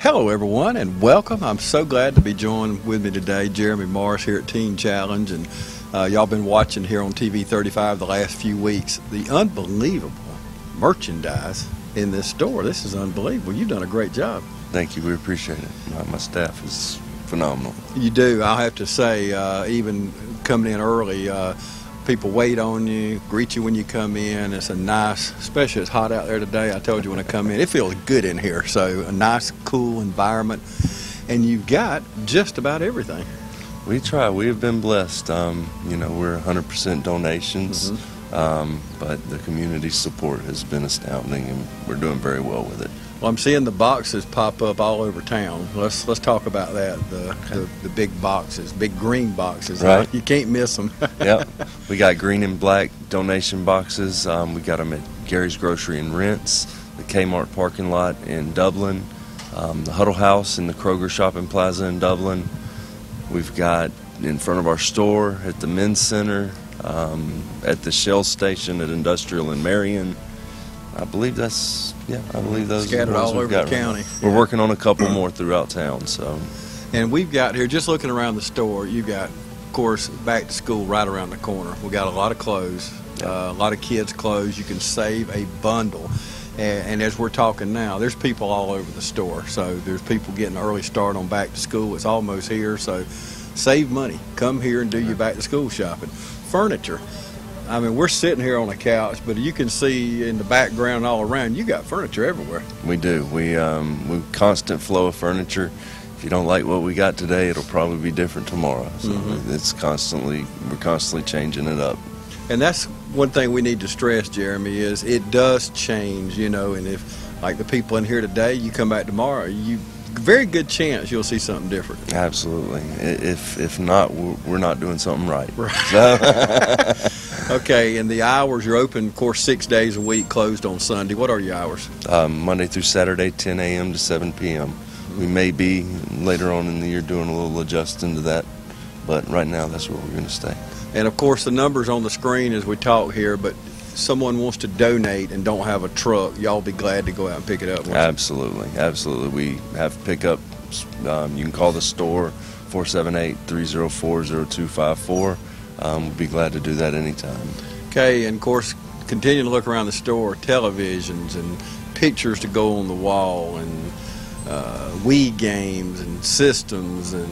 Hello everyone and welcome. I'm so glad to be joined with me today, Jeremy Morris here at Teen Challenge, and y'all been watching here on TV 35 the last few weeks. The unbelievable merchandise in this store. This is unbelievable. You've done a great job. Thank you. We appreciate it. My staff is phenomenal. You do. I'll have to say, even coming in early, people wait on you, greet you when you come in. It's a nice, especially it's hot out there today. I told you when I come in, it feels good in here. So a nice, cool environment, and you've got just about everything. We try. We have been blessed. You know, we're 100% donations, but the community support has been astounding, and we're doing very well with it. Well, I'm seeing the boxes pop up all over town. Let's talk about that. The big boxes, big green boxes. Right. You can't miss them. Yep. We got green and black donation boxes. We got them at Gary's Grocery and Rents, the Kmart parking lot in Dublin, the Huddle House in the Kroger Shopping Plaza in Dublin. We've got in front of our store at the Men's Center, at the Shell Station at Industrial in Marion. I believe those scattered all over the county. Right. We're working on a couple more throughout town. So, and we've got here, just looking around the store, you've got, of course, back to school right around the corner. We got a lot of clothes, a lot of kids' clothes. You can save a bundle. And as we're talking now, there's people all over the store. So there's people getting an early start on back to school. It's almost here. So save money. Come here and do your back to school shopping. Furniture. I mean, we're sitting here on a couch, but you can see in the background all around, you got furniture everywhere. We do. We constant flow of furniture. If you don't like what we got today, it'll probably be different tomorrow. So we're constantly changing it up. And that's one thing we need to stress, Jeremy, is it does change, you know, and if, like the people in here today, you come back tomorrow, very good chance you'll see something different. Absolutely. If not, we're not doing something right. Okay, and the hours, you're open, of course, 6 days a week, closed on Sunday. What are your hours? Monday through Saturday, 10 a.m. to 7 p.m. We may be later on in the year doing a little adjusting to that, but right now that's where we're going to stay. And of course, the numbers on the screen as we talk here, but someone wants to donate and don't have a truck, y'all be glad to go out and pick it up. Absolutely, absolutely. We have pickups. You can call the store 478-304-0254. We'll be glad to do that anytime. Okay, and of course, continue to look around the store, televisions and pictures to go on the wall, and Wii games and systems and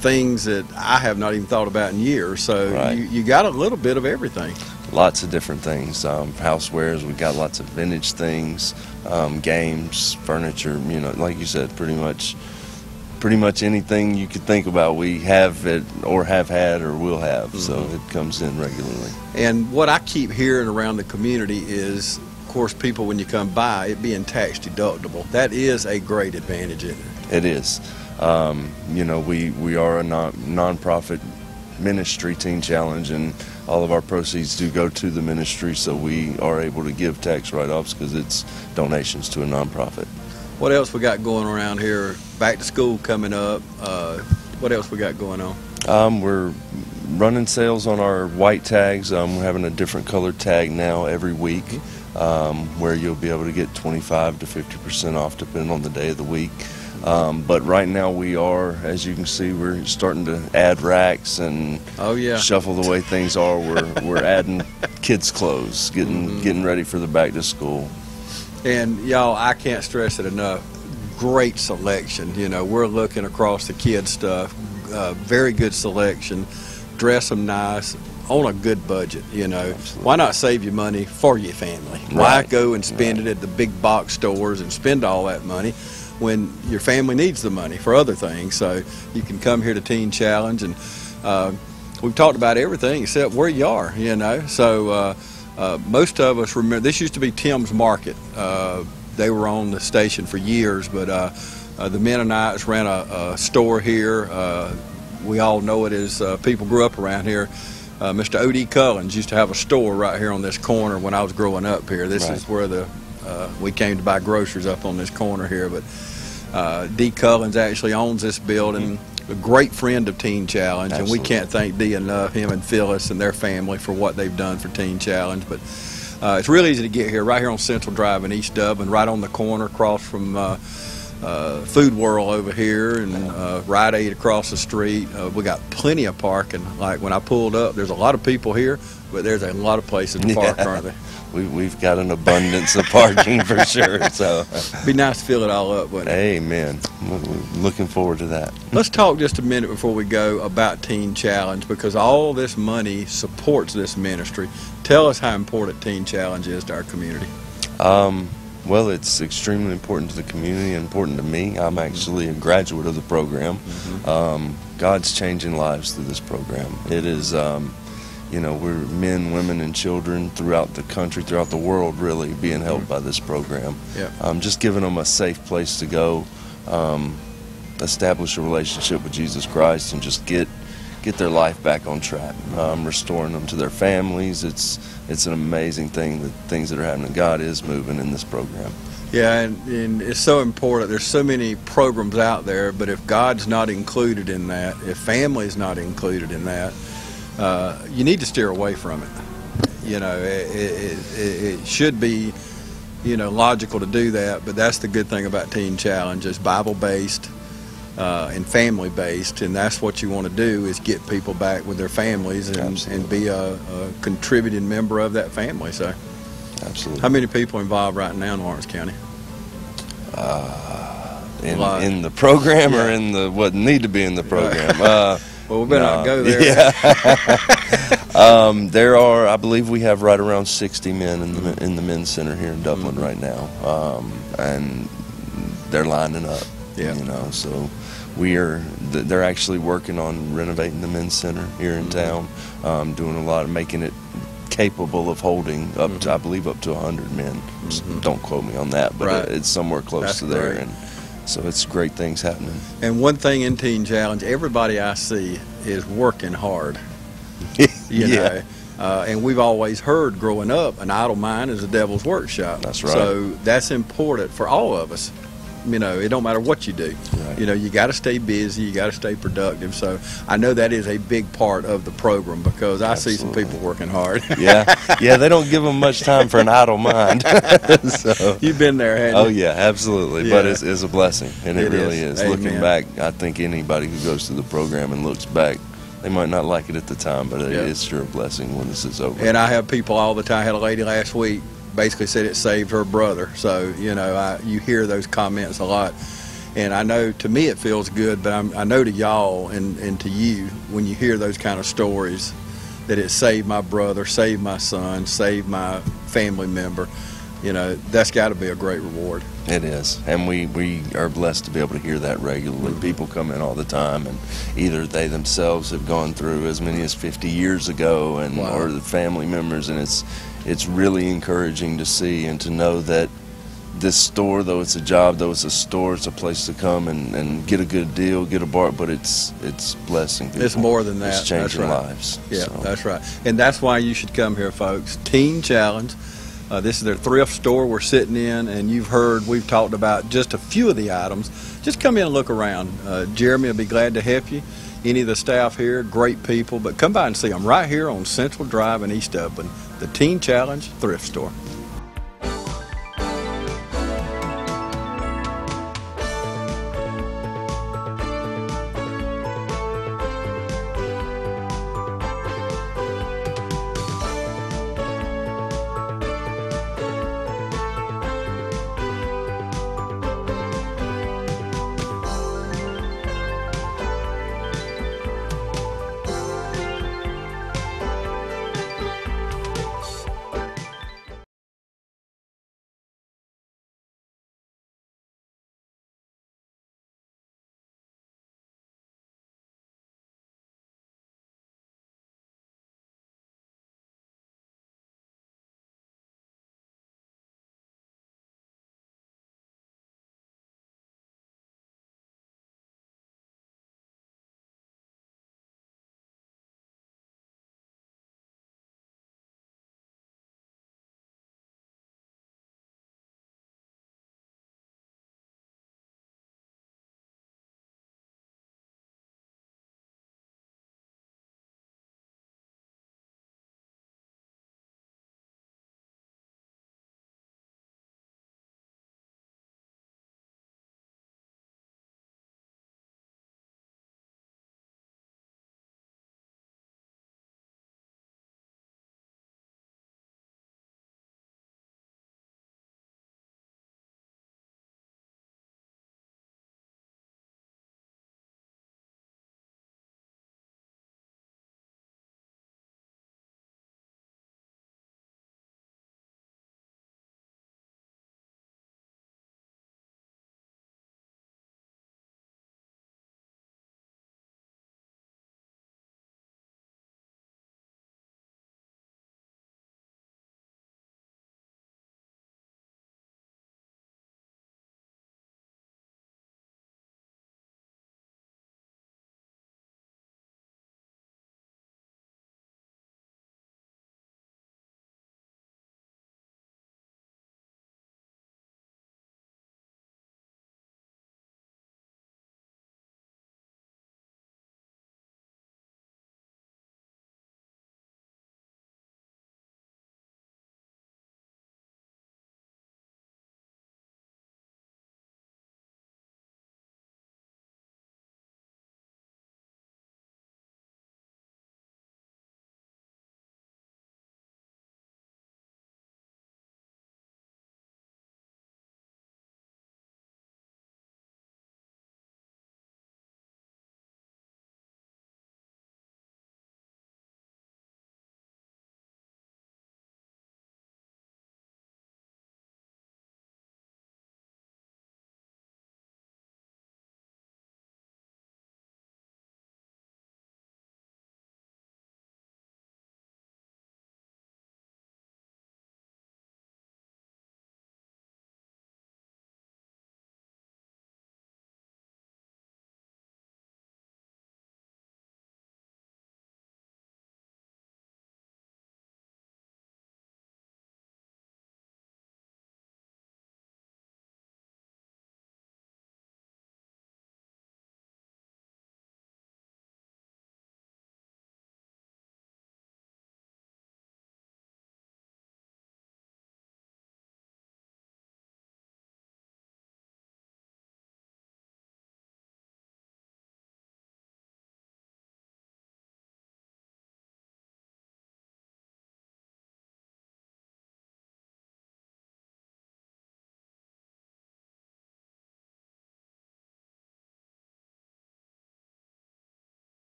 things that I have not even thought about in years. So right. you got a little bit of everything. Lots of different things. Housewares, we got lots of vintage things, games, furniture. You know, like you said, pretty much anything you could think about, we have it or have had or will have. So it comes in regularly. And what I keep hearing around the community is, of course, people when you come by, it being tax deductible. That is a great advantage, isn't it? It is. You know, we are a non-profit ministry, Teen Challenge, and all of our proceeds do go to the ministry, so we are able to give tax write-offs because it's donations to a nonprofit. What else we got going around here? Back to school coming up. What else we got going on? We're running sales on our white tags. We're having a different colored tag now every week, where you'll be able to get 25 to 50% off depending on the day of the week. But right now we are, as you can see, we're starting to add racks and shuffle the way things are. We're adding kids' clothes, getting ready for the back to school. And y'all, I can't stress it enough. Great selection. You know, we're looking across the kids' stuff. Very good selection. Dress them nice on a good budget. You know, absolutely. Why not save your money for your family? Right. Why go and spend it at the big box stores and spend all that money when your family needs the money for other things? So you can come here to Teen Challenge, and we've talked about everything except where you are. You know, so. Most of us remember, this used to be Tim's Market. They were on the station for years, but the Mennonites ran a store here. We all know it as people grew up around here. Mr. O.D. Cullens used to have a store right here on this corner when I was growing up here. This is where we came to buy groceries, up on this corner here. But D. Cullens actually owns this building. A great friend of Teen Challenge, Absolutely. And we can't thank D enough, him and Phyllis and their family, for what they've done for Teen Challenge. But it's real easy to get here, right here on Central Drive in East Dublin, right on the corner across from Food World over here and Rite Aid across the street. We got plenty of parking. Like when I pulled up, there's a lot of people here, but there's a lot of places to park, aren't there? We've got an abundance of parking for sure. So be nice to fill it all up, wouldn't it? Amen. We're looking forward to that. Let's talk just a minute before we go about Teen Challenge, because all this money supports this ministry. Tell us how important Teen Challenge is to our community. Well, it's extremely important to the community and important to me. I'm actually a graduate of the program. God's changing lives through this program. It is, you know, we're men, women, and children throughout the country, throughout the world, really being helped by this program. Just giving them a safe place to go, establish a relationship with Jesus Christ, and just get their life back on track, restoring them to their families. It's an amazing thing, the things that are happening. God is moving in this program. Yeah, and it's so important. There's so many programs out there, but if God's not included in that, if family's not included in that, you need to steer away from it. You know, it should be, you know, logical to do that, but that's the good thing about Teen Challenge. It's Bible-based and family-based, and that's what you want to do, is get people back with their families and be a contributing member of that family. So, absolutely. How many people are involved right now in Lawrence County? In the program, or in the what need to be in the program? Well, we better not go there. Yeah. There are, I believe we have right around 60 men in the men's center here in Dublin right now, and they're lining up. You know, so they're actually working on renovating the men's center here in town, doing a lot of making it capable of holding up to, I believe, up to 100 men. Don't quote me on that, but it's somewhere close to there. And so it's great things happening. And one thing in Teen Challenge, everybody I see is working hard. You know, and we've always heard growing up, an idle mind is a devil's workshop. That's right. So that's important for all of us. You know, it don't matter what you do. You know, you got to stay busy, you got to stay productive. So I know that is a big part of the program, because I see some people working hard. Yeah, they don't give them much time for an idle mind. So, you've been there, haven't you? Oh yeah, absolutely. But it's a blessing, and it really is. Amen. Looking back, I think anybody who goes through the program and looks back, they might not like it at the time, but it's sure a blessing when this is over. And I have people all the time. I had a lady last week basically said it saved her brother. So, you know, you hear those comments a lot. And I know, to me, it feels good, but I know to y'all and to you, when you hear those kind of stories, that it saved my brother, saved my son, saved my family member, you know, that's got to be a great reward. It is. And we are blessed to be able to hear that regularly. People come in all the time, and either they themselves have gone through as many as 50 years ago, and or the family members, and it's really encouraging to see and to know that this store, though it's a job, though it's a store, it's a place to come and get a good deal, get a bar, but it's blessing people. It's more than that. It's changing lives. Yeah, so. That's right. And that's why you should come here, folks. Teen Challenge. This is their thrift store we're sitting in, and you've heard we've talked about just a few of the items. Just come in and look around. Jeremy will be glad to help you. Any of the staff here, great people, but come by and see them right here on Central Drive in East Dublin, the Teen Challenge Thrift Store.